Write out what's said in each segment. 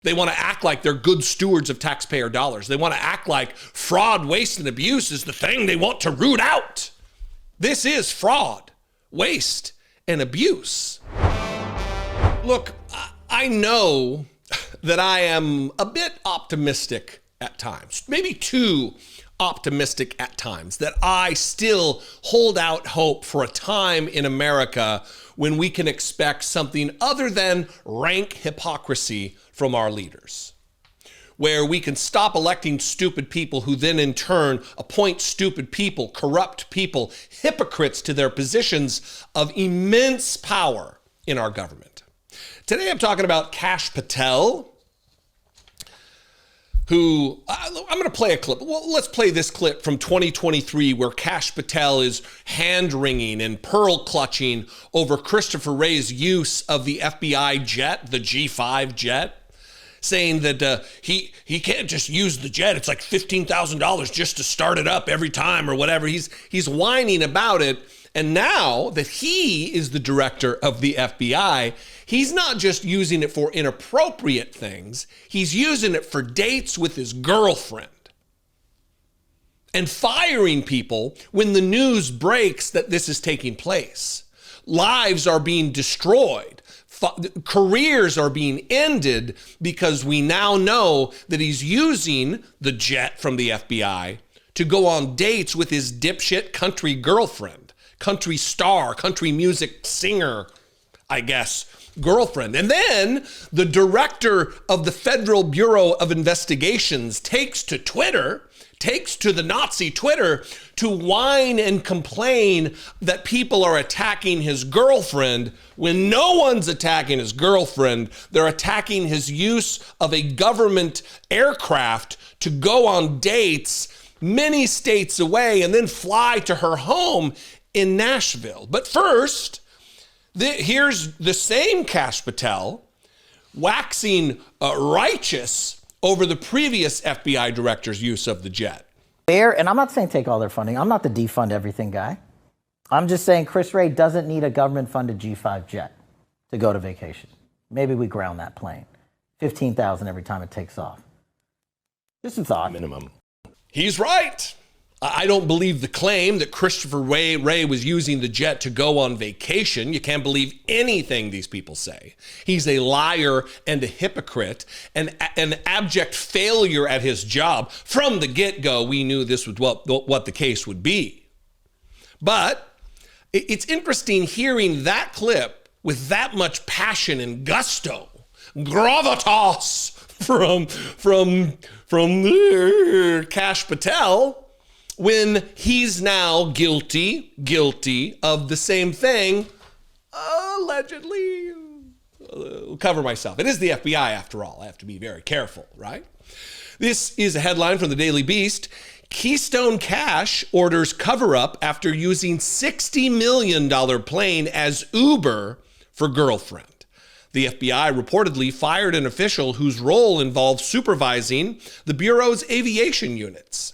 They want to act like they're good stewards of taxpayer dollars. They want to act like fraud, waste, and abuse is the thing they want to root out. This is fraud, waste, and abuse. Look, I know that I am a bit optimistic at times, maybe too optimistic at times, that I still hold out hope for a time in America when we can expect something other than rank hypocrisy from our leaders, where we can stop electing stupid people who then in turn appoint stupid people, corrupt people, hypocrites to their positions of immense power in our government. Today I'm talking about Kash Patel, who, I'm going to play a clip. Well, let's play this clip from 2023 where Kash Patel is hand-wringing and pearl-clutching over Christopher Wray's use of the FBI jet, the G5 jet, saying that he can't just use the jet. It's like $15,000 just to start it up every time or whatever. He's whining about it. And now that he is the director of the FBI, he's not just using it for inappropriate things. He's using it for dates with his girlfriend and firing people when the news breaks that this is taking place. Lives are being destroyed. Careers are being ended because we now know that he's using the jet from the FBI to go on dates with his dipshit country girlfriend, country star, country music singer, I guess, girlfriend. And then the director of the Federal Bureau of Investigations takes to the Nazi Twitter to whine and complain that people are attacking his girlfriend when no one's attacking his girlfriend. They're attacking his use of a government aircraft to go on dates many states away and then fly to her home in Nashville. But first, here's the same Kash Patel waxing righteous over the previous FBI director's use of the jet. And I'm not saying take all their funding. I'm not the defund everything guy. I'm just saying Chris Wray doesn't need a government-funded G5 jet to go to vacation. Maybe we ground that plane. $15,000 every time it takes off. Just a thought. Minimum. He's right. I don't believe the claim that Christopher Wray was using the jet to go on vacation. You can't believe anything these people say. He's a liar and a hypocrite and an abject failure at his job. From the get-go, we knew this was what the case would be. But it's interesting hearing that clip with that much passion and gusto, gravitas from Kash Patel, when he's now guilty of the same thing, allegedly. Cover myself. It is the FBI after all. I have to be very careful, right? This is a headline from the Daily Beast. Keystone Cash orders cover-up after using $60 million plane as Uber for girlfriend. The FBI reportedly fired an official whose role involved supervising the Bureau's aviation units.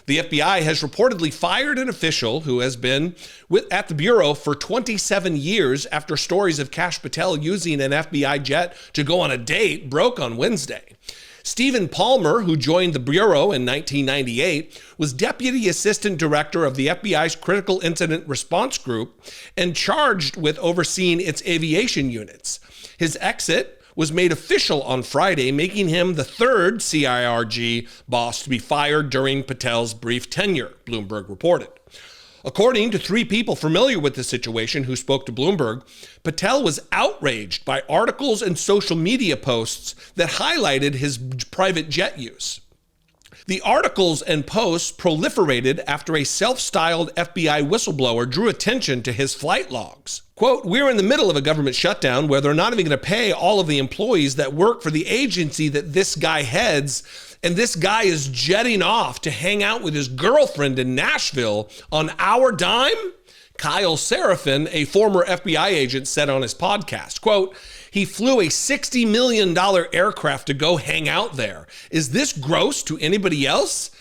The FBI has reportedly fired an official who has been at the Bureau for 27 years after stories of Kash Patel using an FBI jet to go on a date broke on Wednesday. Stephen Palmer, who joined the Bureau in 1998, was Deputy Assistant Director of the FBI's Critical Incident Response Group and charged with overseeing its aviation units. His exit was made official on Friday, making him the third CIRG boss to be fired during Patel's brief tenure, Bloomberg reported. According to three people familiar with the situation who spoke to Bloomberg, Patel was outraged by articles and social media posts that highlighted his private jet use. The articles and posts proliferated after a self-styled FBI whistleblower drew attention to his flight logs. Quote, "We're in the middle of a government shutdown where they're not even going to pay all of the employees that work for the agency that this guy heads, and this guy is jetting off to hang out with his girlfriend in Nashville on our dime?" Kyle Seraphin, a former FBI agent, said on his podcast, quote, "He flew a $60 million aircraft to go hang out there. Is this gross to anybody else?"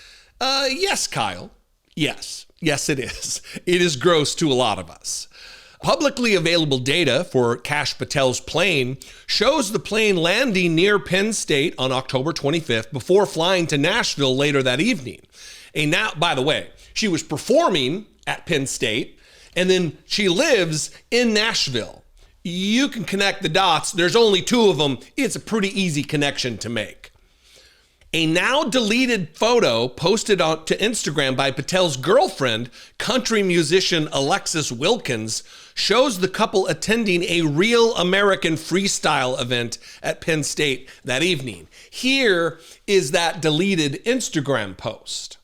Yes, Kyle. Yes, it is. It is gross to a lot of us. Publicly available data for Kash Patel's plane shows the plane landing near Penn State on October 25th before flying to Nashville later that evening. And now, by the way, she was performing at Penn State, and then she lives in Nashville. You can connect the dots. There's only two of them. It's a pretty easy connection to make. A now deleted photo posted to Instagram by Patel's girlfriend, country musician Alexis Wilkins, shows the couple attending a real American freestyle event at Penn State that evening. Here is that deleted Instagram post.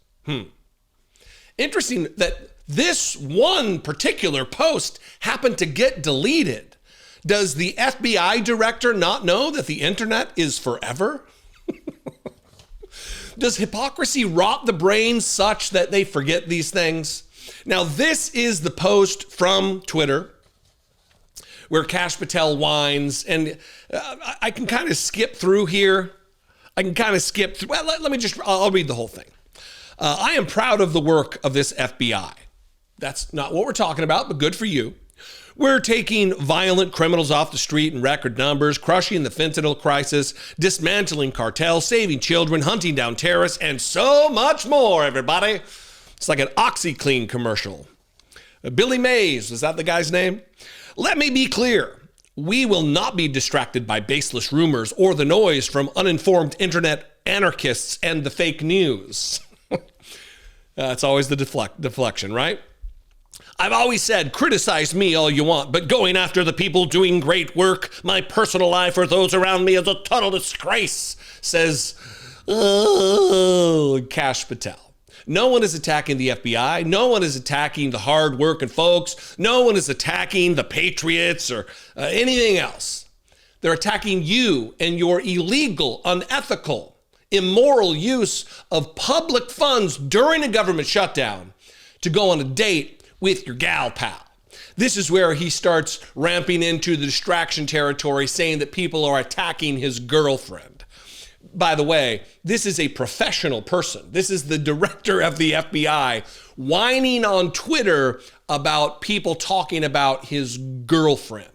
Interesting that this one particular post happened to get deleted. Does the FBI director not know that the internet is forever? Does hypocrisy rot the brain such that they forget these things? Now, this is the post from Twitter where Kash Patel whines, and I can kind of skip through here. Well, I'll read the whole thing. I am proud of the work of this FBI. That's not what we're talking about, but good for you. We're taking violent criminals off the street in record numbers, crushing the fentanyl crisis, dismantling cartels, saving children, hunting down terrorists, and so much more, everybody. It's like an OxyClean commercial. Billy Mays, was that the guy's name? Let me be clear. We will not be distracted by baseless rumors or the noise from uninformed internet anarchists and the fake news. It's always the deflection, right? I've always said, criticize me all you want, but going after the people doing great work, my personal life or those around me is a total disgrace, says Kash Patel. No one is attacking the FBI. No one is attacking the hard-working folks. No one is attacking the patriots or anything else. They're attacking you and your illegal, unethical, immoral use of public funds during a government shutdown to go on a date with your gal pal. This is where he starts ramping into the distraction territory, saying that people are attacking his girlfriend. By the way, this is a professional person. This is the director of the FBI whining on Twitter about people talking about his girlfriend.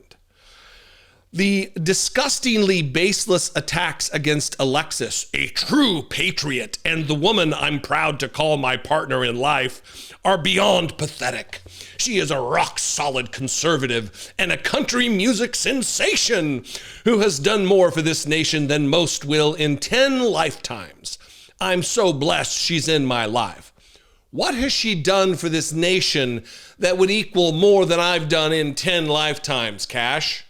The disgustingly baseless attacks against Alexis, a true patriot, and the woman I'm proud to call my partner in life, are beyond pathetic. She is a rock-solid conservative and a country music sensation who has done more for this nation than most will in 10 lifetimes. I'm so blessed she's in my life. What has she done for this nation that would equal more than I've done in 10 lifetimes, Kash?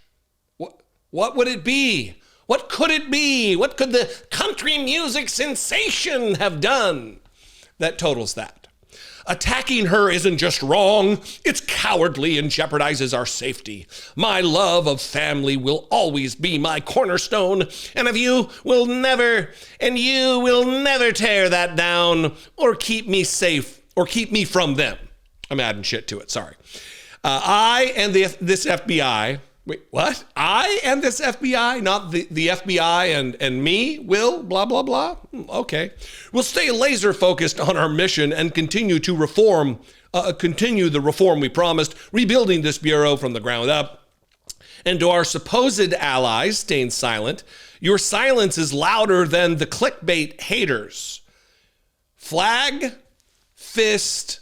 What would it be? What could it be? What could the country music sensation have done that totals that? Attacking her isn't just wrong, it's cowardly and jeopardizes our safety. My love of family will always be my cornerstone, and you will never tear that down or keep me safe or keep me from them. I'm adding shit to it, sorry. I and this FBI... Wait, what? I and this FBI, not the FBI and me, will, blah, blah, blah? Okay. We'll stay laser focused on our mission and continue the reform we promised, rebuilding this bureau from the ground up. And to our supposed allies staying silent, your silence is louder than the clickbait haters. Flag, fist,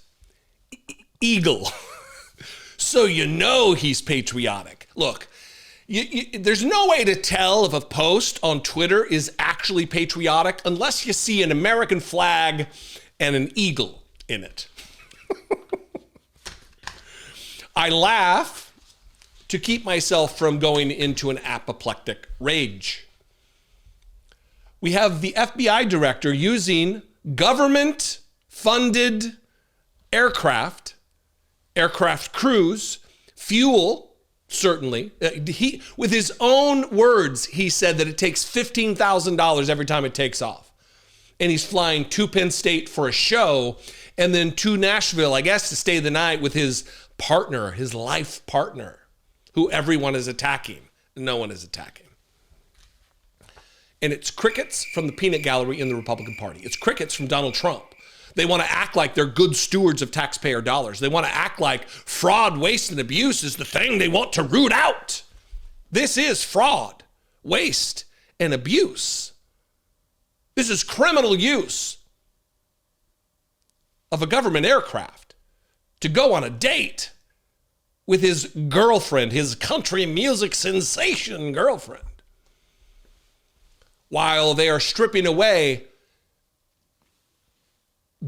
eagle. So you know he's patriotic. Look, there's no way to tell if a post on Twitter is actually patriotic unless you see an American flag and an eagle in it. I laugh to keep myself from going into an apoplectic rage. We have the FBI director using government-funded aircraft crews, fuel. Certainly. With his own words, he said that it takes $15,000 every time it takes off. And he's flying to Penn State for a show and then to Nashville, I guess, to stay the night with his partner, his life partner, who everyone is attacking. No one is attacking. And it's crickets from the peanut gallery in the Republican Party. It's crickets from Donald Trump. They want to act like they're good stewards of taxpayer dollars. They want to act like fraud, waste, and abuse is the thing they want to root out. This is fraud, waste, and abuse. This is criminal use of a government aircraft to go on a date with his girlfriend, his country music sensation girlfriend, while they are stripping away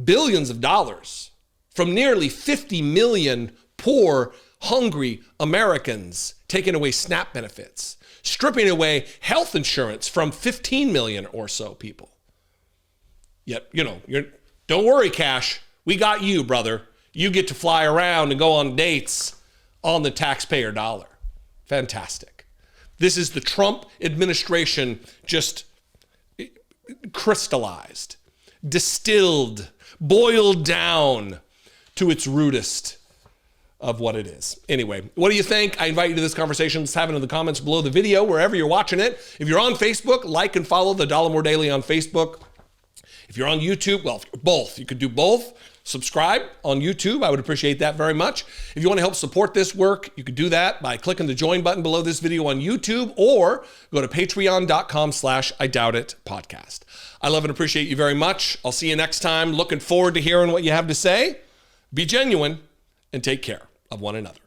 billions of dollars from nearly 50 million poor, hungry Americans, taking away SNAP benefits, stripping away health insurance from 15 million or so people. Yet, don't worry, Kash. We got you, brother. You get to fly around and go on dates on the taxpayer dollar. Fantastic. This is the Trump administration just crystallized, distilled, boiled down to its rootest of what it is. Anyway, what do you think? I invite you to this conversation. Let's have it in the comments below the video, wherever you're watching it. If you're on Facebook, like and follow the Dollemore Daily on Facebook. If you're on YouTube, well, both. You could do both. Subscribe on YouTube. I would appreciate that very much. If you want to help support this work, you could do that by clicking the join button below this video on YouTube, or go to patreon.com/IDoubtIt podcast. I love and appreciate you very much. I'll see you next time. Looking forward to hearing what you have to say. Be genuine and take care of one another.